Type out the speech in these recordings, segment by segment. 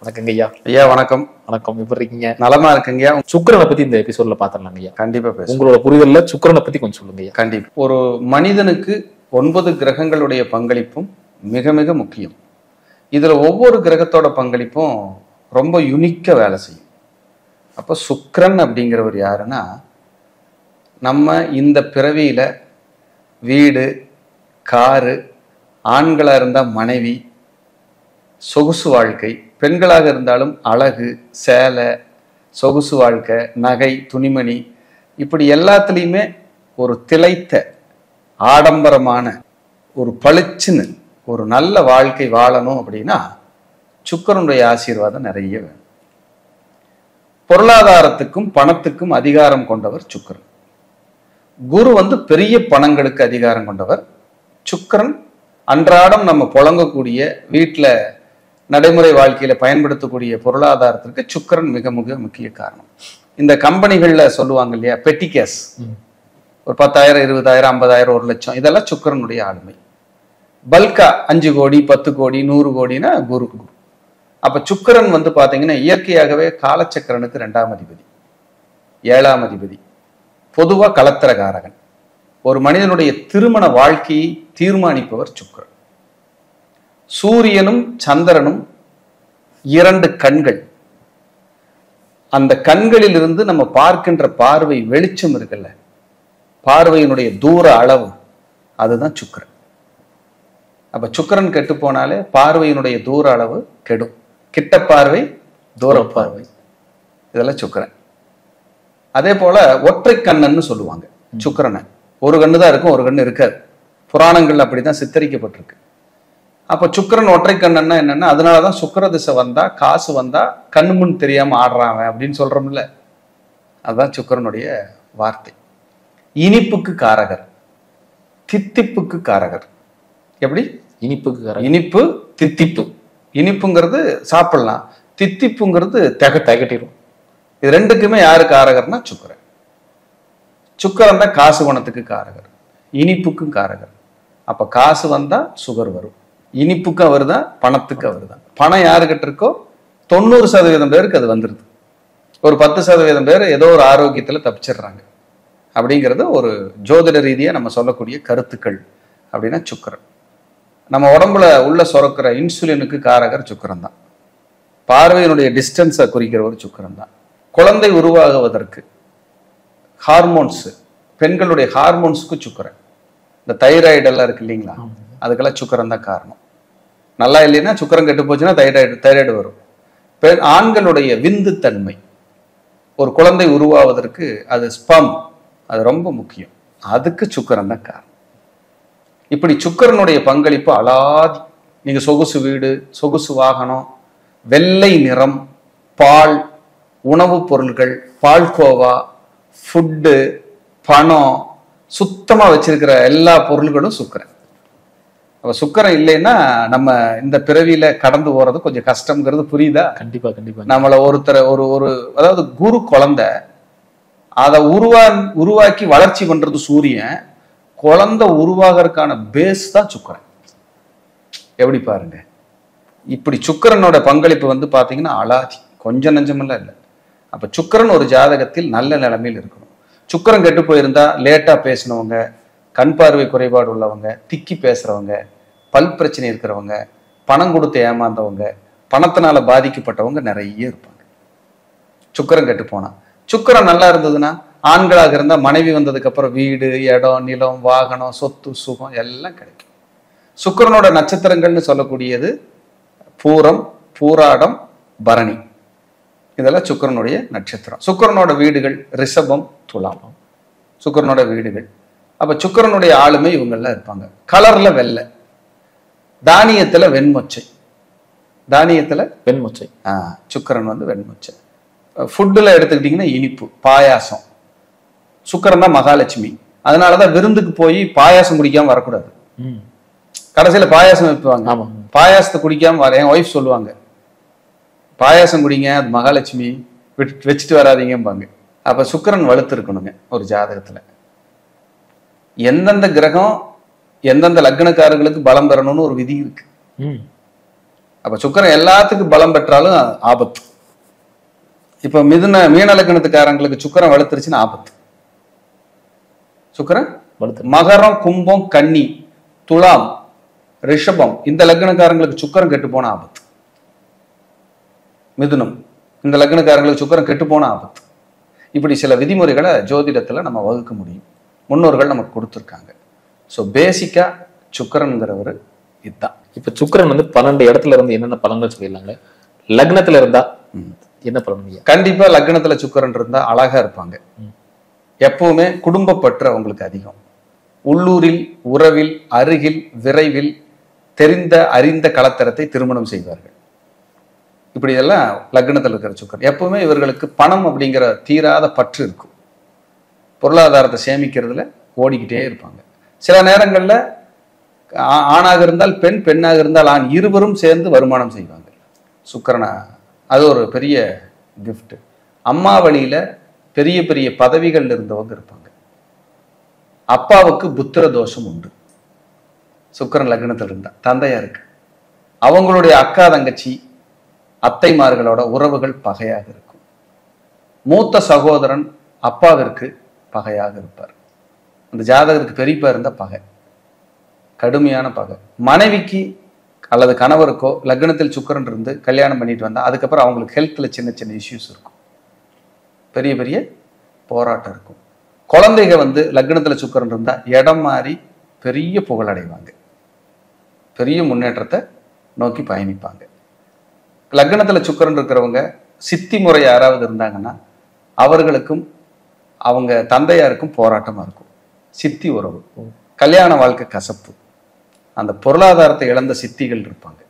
வணக்கங்க ஐயா. ஐயா வணக்கம். வணக்கம். எப்படி இருக்கீங்க? நலமா இருக்குங்கய்யா. சுக்கிரனை பத்தி இந்த எபிசோட்ல பாத்திரலாங்க ஐயா. கண்டிப்பா பேசுங்க. உங்களோட புரிதல்ல சுக்கிரனை பத்தி கொஞ்சம் சொல்லுங்க ஐயா. கண்டிப்பா. ஒரு மனிதனுக்கு 9 கிரகங்களுடைய பங்களிப்பும் மிக மிக முக்கியம். இதுல ஒவ்வொரு கிரகத்தோட பங்களிப்பும் ரொம்ப யுனிக்கா வேலை செய்யும். அப்ப சுக்கிரன் அப்படிங்கிறவர் யாருன்னா, நம்ம இந்த பிறவியில வீடு, காரு, ஆண்களா இருந்தா மனைவி, சொகுசு வாழ்க்கை, பெண்களாக இருந்தாலும் அழகு, சேலை, சொகுசு வாழ்க்கை, நகை, துணிமணி, இப்படி எல்லாத்துலேயுமே ஒரு திளைத்த ஆடம்பரமான ஒரு பளிச்சுன்னு ஒரு நல்ல வாழ்க்கை வாழணும் அப்படின்னா சுக்கிரனுடைய ஆசீர்வாதம் நிறைய வேணும். பொருளாதாரத்துக்கும் பணத்துக்கும் அதிகாரம் கொண்டவர் சுக்கிரன். குரு பெரிய பணங்களுக்கு அதிகாரம் கொண்டவர். சுக்கிரன் அன்றாடம் நம்ம புழங்கக்கூடிய வீட்டில் நடைமுறை வாழ்க்கையில பயன்படுத்தக்கூடிய பொருளாதாரத்திற்கு சுக்கிரன் மிக மிக முக்கிய காரணம். இந்த கம்பெனிகள்ல சொல்லுவாங்க இல்லையா, பெட்டி கேஸ், ஒரு 10,000 20,000 50,000 1 லட்சம், இதெல்லாம் சுக்கிரனுடைய ஆளுமை. பல்கா 5 கோடி 10 கோடி 100 கோடினா குரு. அப்ப சுக்கிரன் பாத்தீங்கன்னா இயற்கையாகவே காலச்சக்கரனுக்கு 2ஆம் அதிபதி, 7ஆம் அதிபதி, பொதுவா கலத்திரகாரகன். ஒரு மனிதனுடைய திருமண வாழ்க்கையை தீர்மானிப்பவர் சுக்கிரன். சூரியனும் சந்திரனும் 2 கண்கள். அந்த கண்களில் இருந்து நம்ம பார்க்கின்ற பார்வை வெளிச்சம் இருக்குல்ல, பார்வையினுடைய தூர அளவு, அதுதான் சுக்கிரன். அப்ப சுக்கிரன் கெட்டு போனாலே பார்வையினுடைய தூர அளவு கெடும். கிட்ட பார்வை, தூர பார்வை, இதெல்லாம் சுக்கிரன். அதே போல ஒற்றை கண்ணன்னு சொல்லுவாங்க சுக்கிரனை. ஒரு கண்ணு தான் இருக்கும், ஒரு கண்ணு இருக்காது. புராணங்கள் அப்படிதான் சித்தரிக்கப்பட்டிருக்கு. அப்ப சுக்கிரன் ஒற்றை கண்ணன்னா என்னன்னா, அதனாலதான் சுக்கிர திசை வந்தா, காசு வந்தா கண்ணு முன் தெரியாம ஆடுறாங்க அப்படின்னு சொல்றோம்ல, அதுதான் சுக்கிரனுடைய வார்த்தை. இனிப்புக்கு காரகர், தித்திப்புக்கு காரகர். எப்படி? இனிப்புக்கு இனிப்பு, தித்திப்பு. இனிப்புங்கிறது சாப்பிடலாம், தித்திப்புங்கிறது திகட்டிடும். இது ரெண்டுக்குமே யாரு காரகர்னா சுக்கிரன். சுக்கிரன் தான் காசு பணத்துக்கு காரகர், இனிப்புக்கும் காரகர். அப்ப காசு வந்தா சுகர் வரும், இனிப்புக்கு அவர் தான், பணத்துக்கு அவர் தான். பணம் யாருக்கிட்ட இருக்கோ 90% பேருக்கு அது வந்துடுது. ஒரு 10% பேர் ஏதோ ஒரு ஆரோக்கியத்துல தப்பிச்சிடுறாங்க. அப்படிங்கிறது ஒரு ஜோதிட ரீதியா நம்ம சொல்லக்கூடிய கருத்துக்கள். அப்படின்னா சுக்கிரன். நம்ம உடம்புல உள்ள சுரக்கிற இன்சுலினுக்கு காரகர் சுக்கிரன் தான். பார்வையினுடைய டிஸ்டன்ஸை குறிக்கிற ஒரு சுக்கிரன் தான். குழந்தை உருவாகுவதற்கு ஹார்மோன்ஸ், பெண்களுடைய ஹார்மோன்ஸுக்கு சுக்கிரன். இந்த தைராய்டு எல்லாம் இருக்கு இல்லைங்களா, அதுக்கெல்லாம் சுக்கிரன் தான் காரணம். நல்லா இல்லைன்னா சுக்கிரன் கெட்டு போச்சுன்னா தைராய்டு வரும். ஆண்களுடைய விந்து தன்மை, ஒரு குழந்தை உருவாவதற்கு அது ஸ்பம், அது ரொம்ப முக்கியம். அதுக்கு சுக்கிரன் தான் காரணம். இப்படி சுக்கிரனுடைய பங்களிப்பு அலாதி. நீங்க சொகுசு வீடு, சொகுசு வாகனம், வெள்ளை நிறம், பால், உணவுப் பொருட்கள், பால்கோவா, ஃபுட்டு, பணம், சுத்தமா வச்சிருக்கிற எல்லா பொருள்களும் சுக்கிரன். அப்ப சுக்கிரன் இல்லைன்னா நம்ம இந்த பிறவியில கடந்து போறது கொஞ்சம் கஷ்டம்ங்கிறது புரியுதா? கண்டிப்பா கண்டிப்பா. நம்மள ஒருத்தர் ஒரு அதாவது குரு குழந்தை, அதை உருவாக்கி வளர்ச்சி பண்றது சூரியன். குழந்தை உருவாகிறதுக்கான பேஸ் தான் சுக்கிரன். எப்படி பாருங்க. இப்படி சுக்கிரனோட பங்களிப்பு பாத்தீங்கன்னா அலாதி, கொஞ்சம் நஞ்சமெல்லாம் இல்லை. அப்ப சுக்கிரன் ஒரு ஜாதகத்தில் நல்ல நிலைமையில் இருக்கணும். சுக்கிரன் கெட்டு போயிருந்தா லேட்டா பேசினவங்க, கண் பார்வை குறைபாடு உள்ளவங்க, திக்கி பேசுறவங்க, பல் பிரச்சனை இருக்கிறவங்க, பணம் கொடுத்து ஏமாந்தவங்க, பணத்தினால பாதிக்கப்பட்டவங்க நிறைய இருப்பாங்க சுக்கிரன் கெட்டு போனா. சுக்கிரன் நல்லா இருந்ததுன்னா, ஆண்களாக இருந்தா மனைவி வந்ததுக்கு அப்புறம் வீடு, இடம், நிலம், வாகனம், சொத்து, சுகம் எல்லாம் கிடைக்கும். சுக்கிரனோட நட்சத்திரங்கள்னு சொல்லக்கூடியது பூரம், பூராடம், பரணி, இதெல்லாம் சுக்கிரனுடைய நட்சத்திரம். சுக்கிரனோட வீடுகள் ரிஷபம், துலாம், சுக்கிரனோட வீடுகள். அப்ப சுக்கிரனுடைய ஆளுமை இவங்கெல்லாம் இருப்பாங்க. கலர்ல வெள்ளை, தானியத்துல வெண்மொச்சை, தானியத்துல வெண்மொச்சை. சுக்கிரன் வெண்மொச்சை. ஃபுட்டுல எடுத்துக்கிட்டீங்கன்னா இனிப்பு, பாயாசம். சுக்கிரன் தான் மகாலட்சுமி. அதனாலதான் விருந்துக்கு போய் பாயாசம் குடிக்காம வரக்கூடாது. கடைசியில பாயாசம் வைப்பாங்க. பாயாசத்தை குடிக்காம வர, என் ஒய்ஃப் சொல்லுவாங்க, பாயாசம் குடிங்க, அது மகாலட்சுமி, வச்சுட்டு வராதீங்கம்பாங்க. அப்ப சுக்கிரன் வலுத்து இருக்கணுங்க ஒரு ஜாதகத்துல. எந்தெந்த கிரகம் எந்தெந்த லக்னக்காரர்களுக்கு பலம் பெறணும்னு ஒரு விதி இருக்கு. அப்ப சுக்கிரன் எல்லாத்துக்கும் பலம் பெற்றாலும் ஆபத்து. இப்ப மீன லக்னத்துக்காரங்களுக்கு சுக்கிரன் வலுத்துருச்சுன்னு ஆபத்து. சுக்கிரன் மகரம், கும்பம், கன்னி, துலாம், ரிஷபம் இந்த லக்னக்காரங்களுக்கு சுக்கிரன் கெட்டு போன ஆபத்து. மிதுனம் இந்த லக்னக்காரங்களுக்கு சுக்கிரன் கெட்டு போன ஆபத்து. இப்படி சில விதிமுறைகளை ஜோதிடத்துல நம்ம வகுக்க முடியும். முன்னோர்கள் நமக்கு கொடுத்துருக்காங்க. ஸோ பேசிக்கா சுக்கிரன்ங்கிறவர் இதுதான். இப்ப சுக்கிரன் 12 இடத்துல இருந்து என்னென்ன பலன்கள் சொல்லிடலாங்க? லக்னத்துல இருந்தா என்ன பலன்? கண்டிப்பா லக்னத்துல சுக்கிரன் இருந்தா அழகா இருப்பாங்க. எப்பவுமே குடும்பப்பற்று அவங்களுக்கு அதிகம். உள்ளூரில், உறவில், அருகில், விரைவில் தெரிந்த அறிந்த கலத்தரத்தை திருமணம் செய்வார்கள். இப்படி எல்லாம் லக்னத்தில் இருக்கிற சுக்கிரன். எப்பவுமே இவர்களுக்கு பணம் அப்படிங்கிற தீராத பற்று இருக்கும். பொருளாதாரத்தை சேமிக்கிறதுல ஓடிக்கிட்டே இருப்பாங்க. சில நேரங்கள்ல ஆணாக இருந்தால் பெண், பெண்ணாக இருந்தால் ஆண், இருவரும் சேர்ந்து வருமானம் செய்வாங்க. சுக்கிரனா அது ஒரு பெரிய கிஃப்ட். அம்மா வழியில பெரிய பெரிய பதவிகள் இருந்தவங்க இருப்பாங்க. அப்பாவுக்கு புத்திர தோஷம் உண்டு. சுக்கிரன் லக்னத்தில் இருந்தா தந்தையாருக்கு அவங்களுடைய அக்கா தங்கச்சி அத்தைமார்களோட உறவுகள் பகையாக இருக்கும். மூத்த சகோதரன் அப்பாவிற்கு பகையாக இருப்பார். அந்த ஜாதகருக்கு பெரியப்பா இருந்த பகை, கடுமையான பகை. மனைவிக்கு அல்லது கணவருக்கோ லக்னத்தில் சுக்கிரன் இருந்து கல்யாணம் பண்ணிட்டு வந்தா அதுக்கப்புறம் அவங்களுக்கு ஹெல்த்ல சின்ன சின்ன இஷ்யூஸ் இருக்கும். பெரிய பெரிய போராட்டம் இருக்கும். குழந்தைங்க லக்னத்துல சுக்கிரன் இருந்தா இடம் மாறி பெரிய புகழடைவாங்க, பெரிய முன்னேற்றத்தை நோக்கி பயணிப்பாங்க. லக்னத்துல சுக்கிரன் இருக்கிறவங்க சித்தி முறை யாராவது இருந்தாங்கன்னா அவர்களுக்கும் அவங்க தந்தையாருக்கும் போராட்டமா இருக்கும். சித்தி உறவு, கல்யாண வாழ்க்கை கசப்பு, அந்த பொருளாதாரத்தை இழந்த சித்திகள் இருப்பாங்க.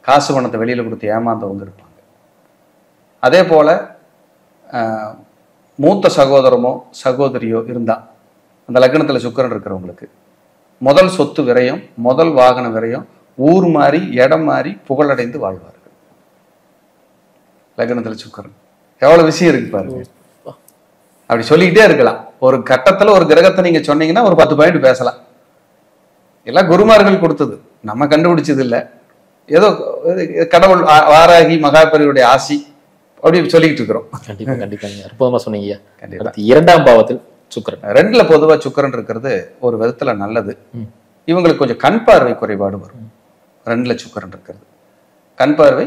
காசு பணத்தை வெளியில கொடுத்து ஏமாந்தவங்க இருப்பாங்க. அதே போல மூத்த சகோதரமோ சகோதரியோ இருந்தா அந்த லக்னத்துல சுக்கிரன் இருக்கிறவங்களுக்கு முதல் சொத்து விரயம், முதல் வாகன விரயம், ஊர் மாறி இடம் மாறி புகழடைந்து வாழ்வார்கள். லக்னத்துல சுக்கிரன் எவ்வளவு விஷயம் இருக்கு பாருங்க. அப்படி சொல்லிக்கிட்டே இருக்கலாம். ஒரு கட்டத்துல ஒரு கிரகத்தை நீங்க சொன்னீங்கன்னா ஒரு 10 பாயிண்ட் பேசலாம். எல்லாம் குருமார்கள் கொடுத்தது, நம்ம கண்டுபிடிச்சது இல்லை. ஏதோ கடவுள் வாராகி மகாபெரியுடைய ஆசி அப்படி சொல்லிக்கிட்டு இருக்கிறோம். கண்டிப்பா கண்டிப்பாங்க, அற்புதமா சொன்னீங்க. கண்டிப்பா. 2ஆம் பாவத்தில் சுக்கிரன், 2ல பொதுவா சுக்கிரன் இருக்கிறது ஒரு விதத்துல நல்லது. இவங்களுக்கு கொஞ்சம் கண் பார்வை குறைபாடு வரும். 2ல சுக்கிரன் இருக்கிறது கண் பார்வை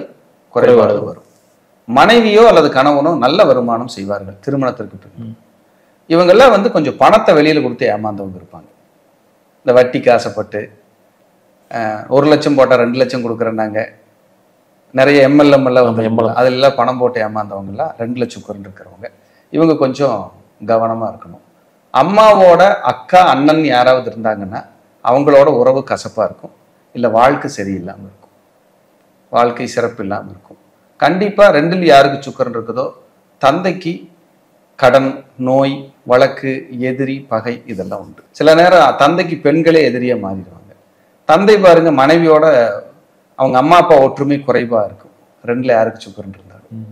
குறைபாடு வரும். மனைவியோ அல்லது கணவனோ நல்ல வருமானம் செய்வார்கள் திருமணத்திற்கு பின். இவங்கெல்லாம் கொஞ்சம் பணத்தை வெளியில கொடுத்து ஏமாந்தவங்க இருப்பாங்க. இந்த வட்டிக்கு ஆசைப்பட்டு 1 லட்சம் போட்டா 2 லட்சம் கொடுக்குறேன்னாங்க. நிறைய எம்எல்எம் எல்லாம் அதெல்லாம் பணம் போட்டு ஏமாந்தவங்க எல்லாம் 2ல சுக்கிரன் இருக்கிறவங்க. இவங்க கொஞ்சம் கவனமா இருக்கணும். அம்மாவோட அக்கா அண்ணன் யாராவது இருந்தாங்கன்னா அவங்களோட உறவு கசப்பா இருக்கும், இல்லை வாழ்க்கை சரியில்லாமல் இருக்கும், வாழ்க்கை சிறப்பு இல்லாமல் இருக்கும். கண்டிப்பா 2ல் யாருக்கு சுக்கிரன் இருக்குதோ தந்தைக்கு கடன், நோய், வழக்கு, எதிரி, பகை இதெல்லாம் உண்டு. சில நேரம் தந்தைக்கு பெண்களே எதிரியா மாறிடுவாங்க. தந்தை பாருங்க மனைவியோட அவங்க அம்மா அப்பா ஒற்றுமை குறைவா இருக்கும். 2ல யாருக்கு சுக்கிரன் இருந்தாலும்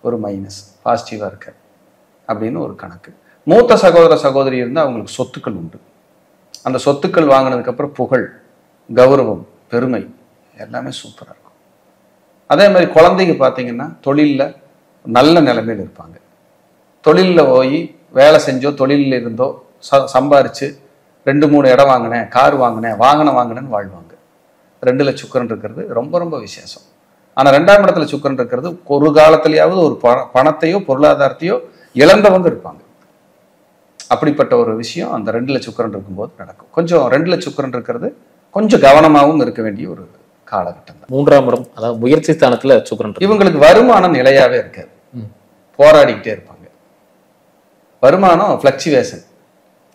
ஒரு மைனஸ், பாசிட்டிவா இருக்க அப்படின்னு ஒரு கணக்கு. மூத்த சகோதர சகோதரி இருந்தால் அவங்களுக்கு சொத்துக்கள் உண்டு. அந்த சொத்துக்கள் வாங்கினதுக்கு அப்புறம் புகழ், கௌரவம், பெருமை எல்லாமே சூப்பரா இருக்கும். அதே மாதிரி குழந்தைங்க பார்த்தீங்கன்னா தொழில்ல நல்ல நிலைமையில் இருப்பாங்க. தொழிலில் போய் வேலை செஞ்சோ தொழிலில் இருந்தோ சம்பாரிச்சு 2-3 இடம் வாங்கினேன், கார் வாங்கினேன், வாங்கினேன்னு வாழ்வாங்க. 2ல சுக்கிரன் இருக்கிறது ரொம்ப ரொம்ப விசேஷம். ஆனா 2ஆம் இடத்துல சுக்கிரன் இருக்கிறது ஒரு காலத்திலேயாவது ஒரு பணத்தையோ பொருளாதாரத்தையோ இழந்தவங்க இருப்பாங்க. அப்படிப்பட்ட ஒரு விஷயம் அந்த 2ல சுக்கிரன் இருக்கும்போது நடக்கும். கொஞ்சம் 2ல சுக்கிரன் இருக்கிறது கொஞ்சம் கவனமாகவும் இருக்க வேண்டிய ஒரு காலகட்டம் தான். 3ஆம் இடம் அதாவது முயற்சி ஸ்தானத்துல சுக்கிரன். இவங்களுக்கு வருமானம் நிலையாவே இருக்காது, போராடிக்கிட்டே இருப்பாங்க. வருமானம் பிளக்சுவேஷன்,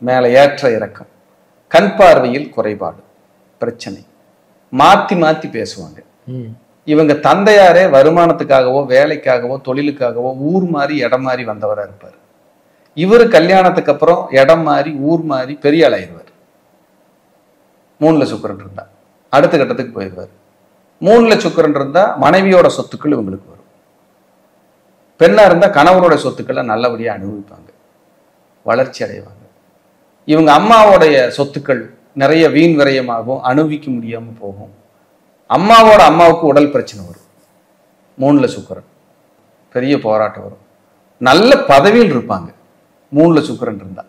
மேல ஏற்ற இறக்கம். கண் பார்வையில் குறைபாடு, பிரச்சனை, மாத்தி மாத்தி பேசுவாங்க. இவங்க தந்தையாரே வருமானத்துக்காகவோ வேலைக்காகவோ தொழிலுக்காகவோ ஊர் மாறி இடம் மாறி வந்தவரா இருப்பார். இவரு கல்யாணத்துக்கு அப்புறம் இடம் மாறி ஊர் மாறி பெரிய ஆளாயிருவார். 3ல சுக்கிரன் இருந்தா அடுத்த கட்டத்துக்கு போயிடுவார். 3ல சுக்கிரன் இருந்தா மனைவியோட சொத்துக்கள் இவங்களுக்கு வரும். பெண்ணா இருந்தா கணவனோட சொத்துக்களை நல்லபடியா அனுபவிப்பாங்க, வளர்ச்சி அடைவாங்க. இவங்க அம்மாவோடைய சொத்துக்கள் நிறைய வீண் விரயமாகவும் அனுபவிக்க முடியாம போகும். அம்மாவுக்கு உடல் பிரச்சனை வரும். 3ல சுக்கிரன், பெரிய போராட்டம் வரும். நல்ல பதவியில் இருப்பாங்க 3ல சுக்கிரன் இருந்தா.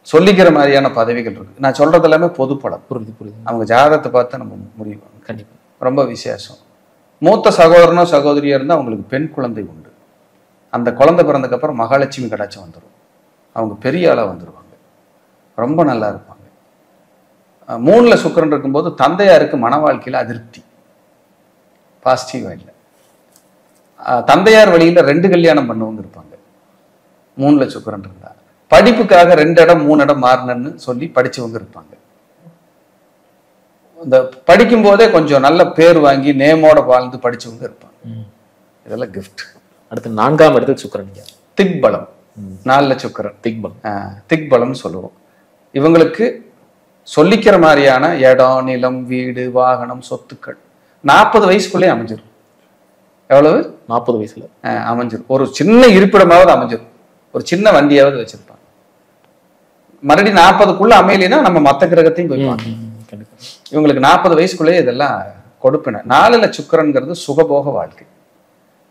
சொல்லிக்கிற மாதிரியான பதவிகள் இருக்கு. நான் சொல்றது எல்லாமே பொது படம். புரியுது. அவங்க ஜாதகத்தை பார்த்து நம்ம முடிவு. கண்டிப்பா. ரொம்ப விசேஷம். மூத்த சகோதரனோ சகோதரியா இருந்தா அவங்களுக்கு பெண் குழந்தை உண்டு. அந்த குழந்தை பிறந்ததுக்கு அப்புறம் மகாலட்சுமி கடாட்சம் வந்துடும். அவங்க பெரிய ஆளா வந்துருவாங்க. ரொம்ப நல்லா இருப்பாங்க. 3ல சுக்கிரன் இருக்கும்போது தந்தையாருக்கு மன வாழ்க்கையில அதிருப்தி, பாசிட்டிவா இல்லை. தந்தையார் வழியில 2 கல்யாணம் பண்ணவங்க இருப்பாங்க 3ல சுக்கிரன் இருந்தா. படிப்புக்காக 2 இடம் 3 இடம் மாறினன்னு சொல்லி படிச்சவங்க இருப்பாங்க. இந்த படிக்கும் போதே கொஞ்சம் நல்ல பேர் வாங்கி நேமோட வாழ்ந்து படிச்சவங்க இருப்பாங்க. இதெல்லாம் கிஃப்ட். அடுத்து 4ஆம் இடத்துக்கு சுக்கிரன். திக்பலம். 4ல சுக்கிரன் திக்பலம். திக்பலம்னு சொல்லுவோம். இவங்களுக்கு சொல்லிக்கிற மாதிரியான இடம், நிலம், வீடு, வாகனம், சொத்துக்கள் 40 வயசுக்குள்ளே அமைஞ்சிடும். எவ்வளவு? 40 வயசுல அமைஞ்சிடும். ஒரு சின்ன இருப்பிடமாவது அமைஞ்சிடும். ஒரு சின்ன வண்டியாவது வச்சிருப்பாங்க. மறுபடியும் 40க்குள்ள அமையலைன்னா நம்ம மத்த கிரகத்தையும் போய் பார்க்கணும். இவங்களுக்கு 40 வயசுக்குள்ளே இதெல்லாம் கொடுப்பின. 4ல சுக்கிரன்கிறது சுகபோக வாழ்க்கை,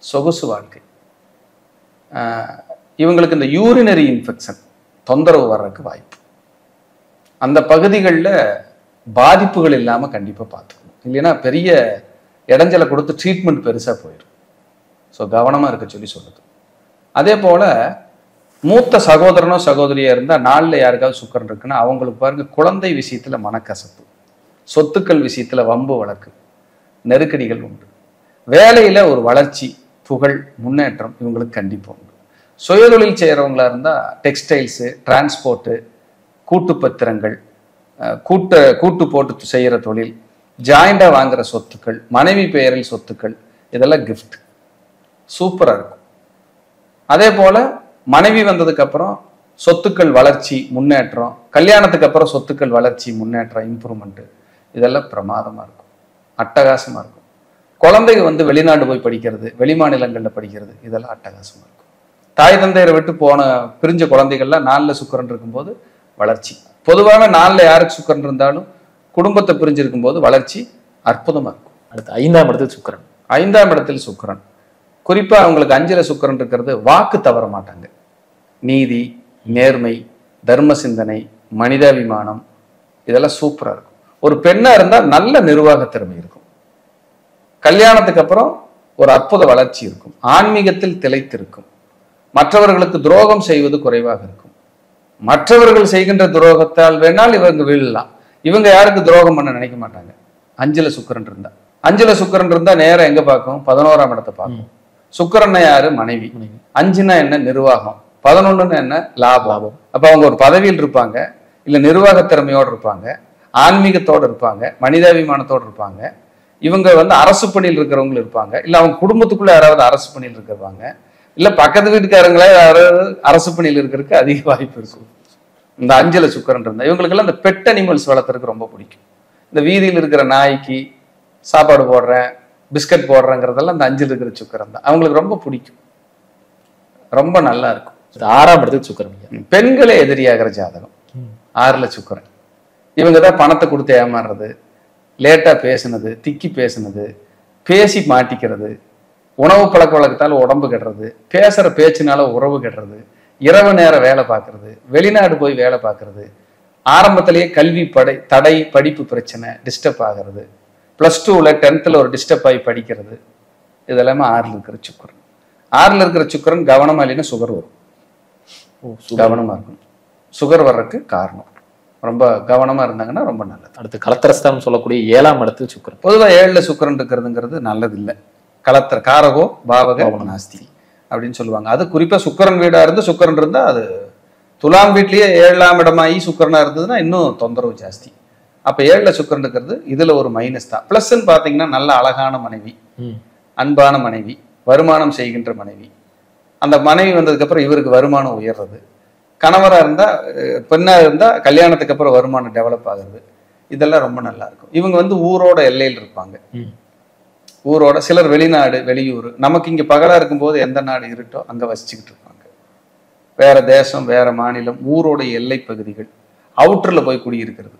சொகுசு வாழ்க்கை. இவங்களுக்கு இந்த யூரினரி இன்ஃபெக்ஷன் தொந்தரவு வர்றதுக்கு வாய்ப்பு. அந்த பகுதிகளில் பாதிப்புகள் இல்லாமல் கண்டிப்பாக பார்த்துக்கணும். இல்லைன்னா பெரிய இடைஞ்சலை கொடுத்து ட்ரீட்மெண்ட் பெருசாக போயிடும். ஸோ கவனமாக இருக்க சொல்லி சொல்லுது. அதே போல் மூத்த சகோதரனோ சகோதரியா இருந்தால் 4ல யாருக்காவது சுக்கிரன் இருக்குன்னா அவங்களுக்கு பாருங்க குழந்தை விஷயத்தில் மனக்கசப்பு, சொத்துக்கள் விஷயத்தில் வம்பு வழக்கு, நெருக்கடிகள் உண்டு. வேலையில் ஒரு வளர்ச்சி, புகழ், முன்னேற்றம் இவங்களுக்கு கண்டிப்பாக உண்டு. சுயதொழில் செய்கிறவங்களா இருந்தால் டெக்ஸ்டைல்ஸு, டிரான்ஸ்போர்ட்டு, கூட்டு பத்திரங்கள், கூட்டு போட்டு செய்கிற தொழில், ஜாயிண்டாக வாங்குற சொத்துக்கள், மனைவி பெயரில் சொத்துக்கள், இதெல்லாம் கிஃப்ட். சூப்பராக இருக்கும். அதே போல் மனைவி வந்ததுக்கு அப்புறம் சொத்துக்கள் வளர்ச்சி, முன்னேற்றம், கல்யாணத்துக்கு அப்புறம் சொத்துக்கள் வளர்ச்சி, முன்னேற்றம், இம்ப்ரூவ்மெண்ட்டு, இதெல்லாம் பிரமாதமாக இருக்கும், அட்டகாசமாக இருக்கும். குழந்தைங்க வந்து வெளிநாடு போய் படிக்கிறது, வெளிமாநிலங்களில் படிக்கிறது, இதெல்லாம் அட்டகாசமாக இருக்கும். தாய் தந்தையரை விட்டு பிரிஞ்ச குழந்தைகள்லாம் 4ல சுக்கிரன் இருக்கும்போது வளர்ச்சி. பொதுவாக 4ல யாருக்கு சுக்கிரன் இருந்தாலும் குடும்பத்தை பிரிஞ்சிருக்கும் போது வளர்ச்சி அற்புதமாக இருக்கும். அடுத்து 5ஆம் இடத்தில் சுக்கிரன். 5ஆம் இடத்தில் சுக்கிரன். குறிப்பாக அவங்களுக்கு 5ல சுக்கிரன் இருக்கிறது வாக்கு தவற மாட்டாங்க. நீதி, நேர்மை, தர்ம சிந்தனை, மனிதாபிமானம், இதெல்லாம் சூப்பராக இருக்கும். ஒரு பெண்ணா இருந்தால் நல்ல நிர்வாக திறமை இருக்கும். கல்யாணத்துக்கு அப்புறம் ஒரு அற்புத வளர்ச்சி இருக்கும். ஆன்மீகத்தில் திளைத்திருக்கும். மற்றவர்களுக்கு துரோகம் செய்வது குறைவாக இருக்கும். மற்றவர்கள் செய்கின்ற துரோகத்தால் வேணால் இவங்க வீழலாம். இவங்க யாருக்கு துரோகம் பண்ண நினைக்க மாட்டாங்க. 5ல சுக்கிரன் இருந்தா. 5ல சுக்கிரன் இருந்தா நேரம் எங்க பார்க்கும்? 11ஆம் இடத்தை பார்க்கும். சுக்கிரன் யாரு? மனைவி. 5னா என்ன? நிர்வாகம். 11ன்னு என்ன? லாபம். அப்ப அவங்க ஒரு பதவியில் இருப்பாங்க, இல்ல நிர்வாக திறமையோடு இருப்பாங்க, ஆன்மீகத்தோடு இருப்பாங்க, மனிதாபிமானத்தோடு இருப்பாங்க. இவங்க வந்து அரசு பணியில் இருக்கிறவங்க இருப்பாங்க, இல்ல அவங்க குடும்பத்துக்குள்ள யாராவது அரசு பணியில் இருக்கிறாங்க, இல்ல பக்கத்து வீட்டுக்காரங்களே யாராவது அரசு பணியில் இருக்கிறதுக்கு அதிக வாய்ப்பு இருக்கும். இந்த 5ல சுக்கிரன் இருந்தா இவங்களுக்கெல்லாம் இந்த பெட் அனிமல்ஸ் வளர்த்துறதுக்கு ரொம்ப பிடிக்கும். இந்த வீதியில் இருக்கிற நாய்க்கு சாப்பாடு போடுறேன், பிஸ்கட் போடுறேங்கிறதெல்லாம் இந்த 5ல இருக்கிற சுக்கிரன் தான். அவங்களுக்கு ரொம்ப பிடிக்கும், ரொம்ப நல்லா இருக்கும். 6ஆம் இடத்துக்கு சுக்கிரன். பெண்களே எதிரியாகிற ஜாதகம் 6ல சுக்கிரன். இவங்க தான் பணத்தை கொடுத்து ஏமாறுறது, லேட்டா பேசுனது, திக்கி பேசுனது, பேசி மாட்டிக்கிறது, உணவு பழக்க வழக்கத்தால் உடம்பு கெடுறது, பேசுற பேச்சுனால உறவு கெடுறது, இரவு நேரம் வேலை பார்க்கறது, வெளிநாடு போய் வேலை பார்க்கறது, ஆரம்பத்திலேயே கல்வி தடை, படிப்பு பிரச்சனை, டிஸ்டர்ப் ஆகிறது, +2ல 10th ஒரு டிஸ்டர்ப் ஆகி படிக்கிறது, இதெல்லாமே 6ல இருக்கிற சுக்கிரன். 6ல இருக்கிற சுக்கிரன் கவனமா இல்லைன்னா சுகர் வரும். கவனமா இருக்கணும். சுகர் வர்றதுக்கு காரணம். ரொம்ப கவனமா இருந்தாங்கன்னா ரொம்ப நல்லது. அடுத்து கலத்திரஸ்தானம் சொல்லக்கூடிய 7ஆம் இடத்தில் சுக்கிரன். பொதுவாக 7ல சுக்கிரன் இருக்கிறதுங்கிறது நல்லது இல்லை. கலத்திர காரகோ பாவக நாஸ்தி அப்படின்னு சொல்லுவாங்க. அது குறிப்பா சுக்கிரன் வீடா இருந்து சுக்கிரன் இருந்தா அது துலாம் வீட்லயே 7ஆம் இடமாயி சுக்கிரனா இருந்ததுன்னா இன்னும் தொந்தரவு ஜாஸ்தி. அப்ப 7ல சுக்கிரன் இருக்கிறது இதுல ஒரு மைனஸ் தான். பிளஸ்ன்னு பாத்தீங்கன்னா நல்ல அழகான மனைவி, அன்பான மனைவி, வருமானம் செய்கின்ற மனைவி. அந்த மனைவி வந்ததுக்கு அப்புறம் இவருக்கு வருமானம் உயர்றது, கணவரா இருந்தா பெண்ணா இருந்தா கல்யாணத்துக்கு அப்புறம் வருமானம் டெவலப் ஆகுறது, இதெல்லாம் ரொம்ப நல்லா இருக்கும். இவங்க வந்து ஊரோட எல்லையில் இருப்பாங்க. ஊரோட சிலர் வெளிநாடு, வெளியூர். நமக்கு இங்க பகலா இருக்கும்போது எந்த நாடு இருட்டோ அங்க வசிச்சுக்கிட்டு இருப்பாங்க. வேற தேசம், வேற மாநிலம், ஊரோட எல்லை பகுதிகள், அவுட்டர்ல போய் குடியிருக்கிறது.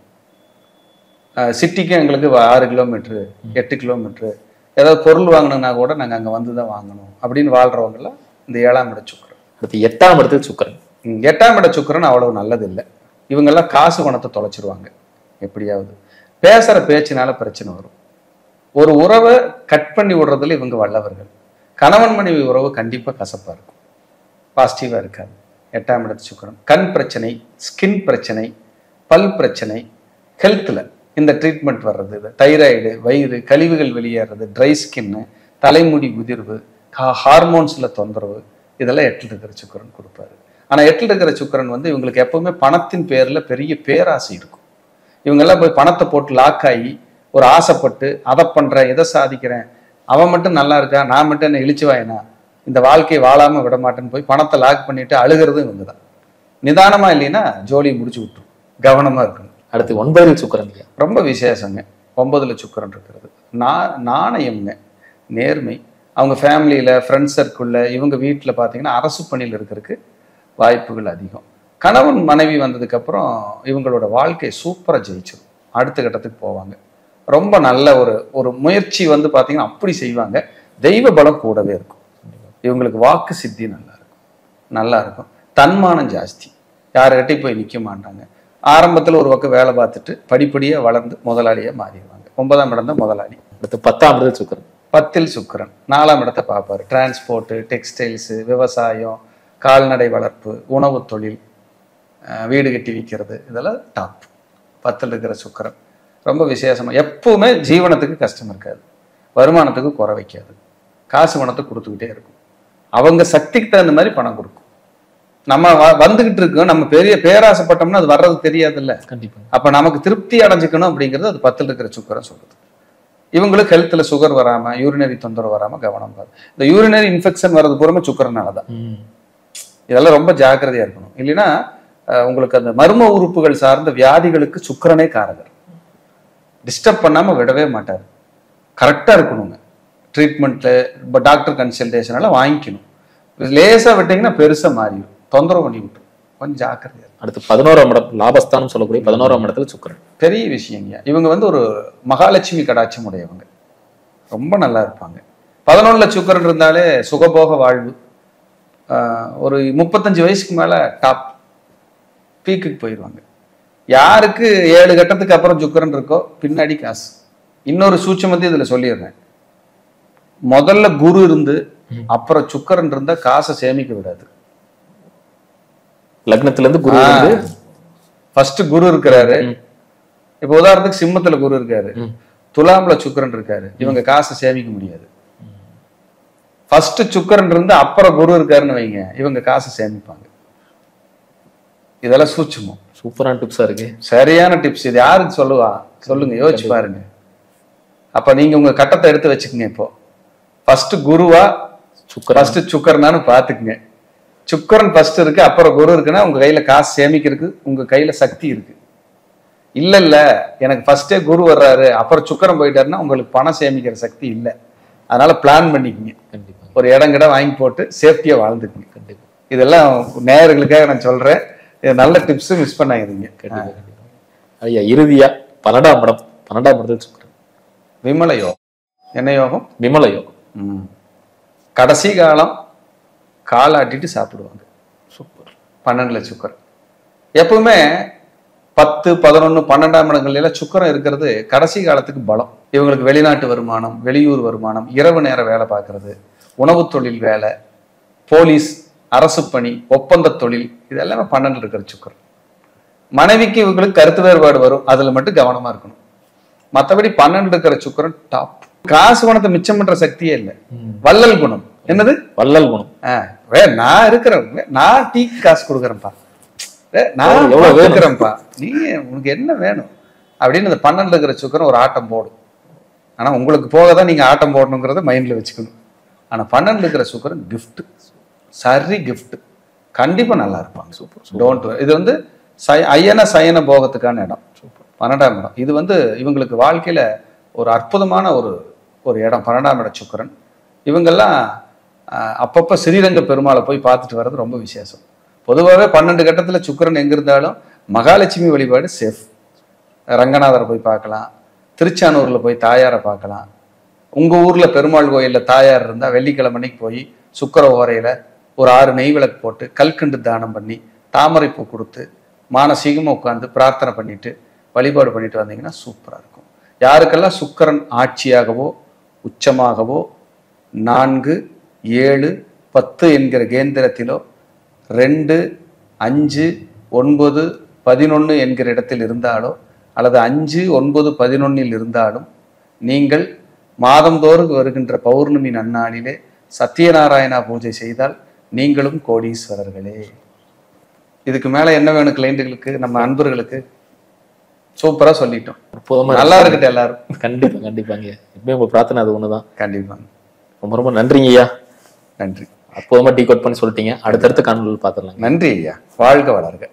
சிட்டிக்கு எங்களுக்கு 6 கிலோமீட்டரு, 8 கிலோமீட்டரு, ஏதாவது பொருள் வாங்கணும்னா கூட நாங்க அங்க வந்துதான் வாங்கணும் அப்படின்னு வாழ்றவங்க எல்லாம் இந்த 7ஆம் இட சுக்கிரன். அடுத்து 8ஆம் இடத்தில் சுக்கிரன். 8ஆம் இட சுக்கிரன் அவ்வளவு நல்லது இல்லை. இவங்கெல்லாம் காசு குணத்தை தொலைச்சிருவாங்க. எப்படியாவது பேசுற பேச்சினால பிரச்சனை வரும். ஒரு உறவை கட் பண்ணி விடுறதுல இவங்க வல்லவர்கள். கணவன் மனைவி உறவு கண்டிப்பா கசப்பா இருக்கும், பாசிட்டிவா இருக்காது. 8ஆம் இடத்து சுக்கிரன் கண் பிரச்சனை, ஸ்கின் பிரச்சனை, பல் பிரச்சனை, ஹெல்த்ல இந்த ட்ரீட்மெண்ட் வர்றது, தைராய்டு, வயிறு, கழிவுகள் வெளியேறது, ட்ரை ஸ்கின்னு, தலைமுடி உதிர்வு, ஹார்மோன்ஸ்ல தொந்தரவு, இதெல்லாம் 8ல் இருக்கிற சுக்கிரன் கொடுப்பாரு. ஆனா 8ல் இருக்கிற சுக்கிரன் வந்து இவங்களுக்கு எப்பவுமே பணத்தின் பேர்ல பெரிய பேராசை இருக்கும். இவங்கெல்லாம் போய் பணத்தை போட்டு லாக் ஆகி ஒரு ஆசைப்பட்டு அதை பண்றேன், இதை சாதிக்கிறேன், அவன் மட்டும் நல்லா இருக்கா, நான் மட்டும் என்ன இழிச்சு வாயினா, இந்த வாழ்க்கையை வாழாம விட மாட்டேன்னு போய் பணத்தை லாக் பண்ணிட்டு அழுகிறது இவங்க தான். நிதானமா இல்லைன்னா ஜோலியை முடிச்சு விட்டுரும். கவனமா இருக்கணும். அடுத்து 9ல் சுக்கிரன். ரொம்ப விசேஷங்க 9ல் சுக்கிரன் இருக்கிறது. நாணயம்ங்க, நேர்மை. அவங்க ஃபேமிலியில, ஃப்ரெண்ட்ஸ் சர்க்கிளில், இவங்க வீட்டில் பார்த்தீங்கன்னா அரசு பணியில் இருக்கிறதுக்கு வாய்ப்புகள் அதிகம். கணவன் மனைவி வந்ததுக்கு அப்புறம் இவங்களோட வாழ்க்கை சூப்பரா ஜெயிச்சிடும். அடுத்த கட்டத்துக்கு போவாங்க. ரொம்ப நல்ல ஒரு முயற்சி வந்து பார்த்தீங்கன்னா அப்படி செய்வாங்க. தெய்வ பலம் கூடவே இருக்கும். இவங்களுக்கு வாக்கு சித்தி நல்லா இருக்கும். தன்மானம் ஜாஸ்தி, யாருக்கிட்டையும் போய் நிற்க மாட்டாங்க. ஆரம்பத்தில் ஒரு பக்கம் வேலை பார்த்துட்டு படிப்படியாக வளர்ந்து முதலாளியாக மாறிடுவாங்க. 9ஆம் இடம் தான் முதலாளி. அடுத்து 10ஆம் இடத்தில் சுக்கிரன். 10ல் சுக்கிரன் 4ஆம் இடத்தை பார்ப்பாரு. டிரான்ஸ்போர்ட்டு, டெக்ஸ்டைல்ஸு, விவசாயம், கால்நடை வளர்ப்பு, உணவு தொழில், வீடு கட்டி விற்கிறது, இதெல்லாம் டாப். 10ல் இருக்கிற சுக்கிரன் ரொம்ப விசேஷமா. எப்பவுமே ஜீவனத்துக்கு கஷ்டம் இருக்காது, வருமானத்துக்கு குறை வைக்காது, காசு பணத்தை கொடுத்துக்கிட்டே இருக்கும். அவங்க சக்திக்கு தகுந்த மாதிரி பணம் கொடுக்கும். நம்ம வந்துகிட்டு இருக்கோம், நம்ம பெரிய பேராசைப்பட்டோம்னா அது வர்றது தெரியாதுல்ல. கண்டிப்பா. அப்ப நமக்கு திருப்தி அடைஞ்சுக்கணும் அப்படிங்கிறது அது 10ல் இருக்கிற சுக்கிரன் சொல்லுது. இவங்களுக்கு ஹெல்த்ல சுகர் வராம, யூரினரி தொந்தரவு வராம கவனம் பாரு. இந்த யூரினரி இன்ஃபெக்ஷன் வர்றது பூரா சுக்கிரனாலதான். இதெல்லாம் ரொம்ப ஜாக்கிரதையா இருக்கணும். இல்லைன்னா உங்களுக்கு அந்த மர்ம உறுப்புகள் சார்ந்த வியாதிகளுக்கு சுக்கிரனே காரகர். டிஸ்டர்ப் பண்ணாம விடவே மாட்டார். கரெக்டா இருக்கணுங்க. ட்ரீட்மெண்ட்ல இப்போ டாக்டர் கன்சல்டேஷன் எல்லாம் வாங்கிக்கணும். லேசா விட்டீங்கன்னா பெருசா மாறிடும், தொந்தரவு பண்ணி விட்டுரும். கொஞ்சம் ஜாக்கிரதையா. அடுத்து 11ஆம் இடம், லாபஸ்தானம் சொல்லக்கூடிய 11ஆம் இடத்துல சுக்கிரன். பெரிய விஷயங்க. இவங்க வந்து ஒரு மகாலட்சுமி கடாட்சம் உடையவங்க, ரொம்ப நல்லா இருப்பாங்க. 11ல் சுக்கிரன் இருந்தாலே சுகபோக வாழ்வு. ஒரு 35 வயசுக்கு மேல டாப் பீக்குக்கு போயிடுவாங்க. யாருக்கு 7 கட்டத்துக்கு அப்புறம் சுக்கிரன் இருக்கோ பின்னாடி காசு. இன்னொரு சூட்சமத்தை இதுல சொல்லிடுறேன். முதல்ல குரு இருந்து அப்புறம் சுக்கிரன் இருந்தா காசை சேமிக்க விடாது. லக்னத்துல இருந்து குரு வந்து ஃபர்ஸ்ட் குரு இருக்கிறாரு. இப்ப உதாரணத்துக்கு சிம்மத்துல குரு இருக்காரு, துலாம்ல சுக்கிரன் இருக்காரு, இவங்க காசை சேமிக்க முடியாது. ஃபர்ஸ்ட் சுக்கிரன் இருந்து அப்புறம் குரு இருக்காருன்னு வைங்க, இவங்க காசை சேமிப்பாங்க. இதெல்லாம் சூட்சமம். சூப்பரான டிப்ஸா இருக்கு. சரியான டிப்ஸ். இது யாருக்கு சொல்லுவா சொல்லுங்க, யோசிச்சு பாருங்க. அப்ப நீங்க உங்க கட்டத்தை எடுத்து வச்சுக்கோங்க. இப்போ ஃபர்ஸ்ட் குருவா ஃபர்ஸ்ட் சுக்கிரனான்னு பாத்துக்குங்க. சுக்கிரன் ஃபர்ஸ்ட் இருக்கு, அப்புறம் குரு இருக்குன்னா உங்க கையில காசு சேமிக்கிறதுக்கு உங்க கையில சக்தி இருக்கு. இல்ல எனக்கு ஃபர்ஸ்டே குரு வர்றாரு அப்புறம் சுக்கிரன் போயிட்டாருன்னா உங்களுக்கு பணம் சேமிக்கிற சக்தி இல்லை. அதனால பிளான் பண்ணிக்கங்க. ஒரு இடம் கிட்ட வாங்கி போட்டு சேஃப்டியா வாழ்ந்துக்குங்க. கண்டிப்பா. இதெல்லாம் நேயர்களுக்காக நான் சொல்றேன். இது நல்ல டிப்ஸ், மிஸ் பண்ணாதீங்க. ஐயா, இறுதியா 12ஆம் இடம், 12ஆம் இடத்தில் சுக்கிரன். விமல யோகம். என்ன யோகம்? விமல யோகம். கடைசி காலம் காலாட்டிட்டு சாப்பிடுவாங்க. சூப்பர். 12ல் சுக்கிரன். எப்பவுமே 10, 11, 12ஆம் இடங்கள்ல சுக்கிரன் இருக்கிறது கடைசி காலத்துக்கு பலம். இவங்களுக்கு வெளிநாட்டு வருமானம், வெளியூர் வருமானம், இரவு நேர வேலை பார்க்கறது, உணவு தொழில் வேலை, போலீஸ், அரசு பணி, ஒப்பந்த தொழில், இது எல்லாமே 12ல் இருக்கிற சுக்கிரன். மனைவிக்கு இவங்களுக்கு கருத்து வேறுபாடு வரும், அதுல மட்டும் கவனமா இருக்கணும். மற்றபடி 12ல் இருக்கிற சுக்கிரன் டாப். காசு குணத்தை மிச்சம் பண்ற சக்தியே இல்லை. வள்ளல் குணம். என்னது? வள்ளல் குணம். நான் இருக்கிறேன், நான் டீ காசு கொடுக்குறேன்ப்பா, நான் எவ்வளவு இருக்கிறேன்ப்பா, நீ உனக்கு என்ன வேணும் அப்படின்னு இந்த 12ல் இருக்கிற சுக்கிரன் ஒரு ஆட்டம் போடும். ஆனா உங்களுக்கு போகதான் நீங்க ஆட்டம் போடணுங்கிறத மைண்ட்ல வச்சுக்கணும். ஆனா 12ல் இருக்கிற சுக்கிரன் கிஃப்ட், சரி கிஃப்ட், கண்டிப்பா நல்லா இருப்பாங்க. சூப்பர். டோன்ட். இது வந்து ஐயன சயன போகத்துக்கான இடம். 12ஆம் இடம். இது வந்து இவங்களுக்கு வாழ்க்கையில ஒரு அற்புதமான ஒரு இடம். 12ஆம் இட சுக்கிரன். இவங்கெல்லாம் அப்பப்ப ஸ்ரீரங்க பெருமாளை போய் பார்த்துட்டு வர்றது ரொம்ப விசேஷம். பொதுவாகவே 12 கட்டத்துல சுக்கிரன் எங்க இருந்தாலும் மகாலட்சுமி வழிபாடு சேஃப். ரங்கநாதரை போய் பார்க்கலாம், திருச்சானூர்ல போய் தாயாரை பார்க்கலாம், உங்க ஊர்ல பெருமாள் கோயில்ல தாயார் இருந்தா வெள்ளிக்கிழமைக்கு போய் சுக்கிர ஓரையில ஒரு 6 நெய் விளக்கு போட்டு கல்கண்டு தானம் பண்ணி தாமரை பூ கொடுத்து மானசீகமா உட்காந்து பிரார்த்தனை பண்ணிட்டு வழிபாடு பண்ணிட்டு வந்தீங்கன்னா சூப்பரா இருக்கும். யாருக்கெல்லாம் சுக்கிரன் ஆட்சியாகவோ உச்சமாகவோ 4, 7, 10 என்கிற கேந்திரத்திலோ 2, 5, 9, 11 என்கிற இடத்தில் இருந்தாலோ அல்லது 5, 9, 11 இருந்தாலும் நீங்கள் மாதந்தோறும் வருகின்ற பௌர்ணமி நன்னாளிலே சத்யநாராயணா பூஜை செய்தால் நீங்களும் கோடீஸ்வரர்களே. இதுக்கு மேல என்ன வேணும் கிளைண்டுகளுக்கு, நம்ம அன்பர்களுக்கு? சூப்பரா சொல்லிட்டோம். நல்லா இருக்கட்டும் எல்லாரும். கண்டிப்பா கண்டிப்பாங்க. எப்பயும் உங்க பிரார்த்தனை அது ஒண்ணுதான். கண்டிப்பாங்க. ரொம்ப ரொம்ப நன்றிங்க ஐயா. நன்றி. அற்புதமா டீ கோட் பண்ணி சொல்லிட்டீங்க. அடுத்தடுத்த காணொலியில் பார்த்துடலாம். நன்றி ஐயா. வாழ்க வளர்க.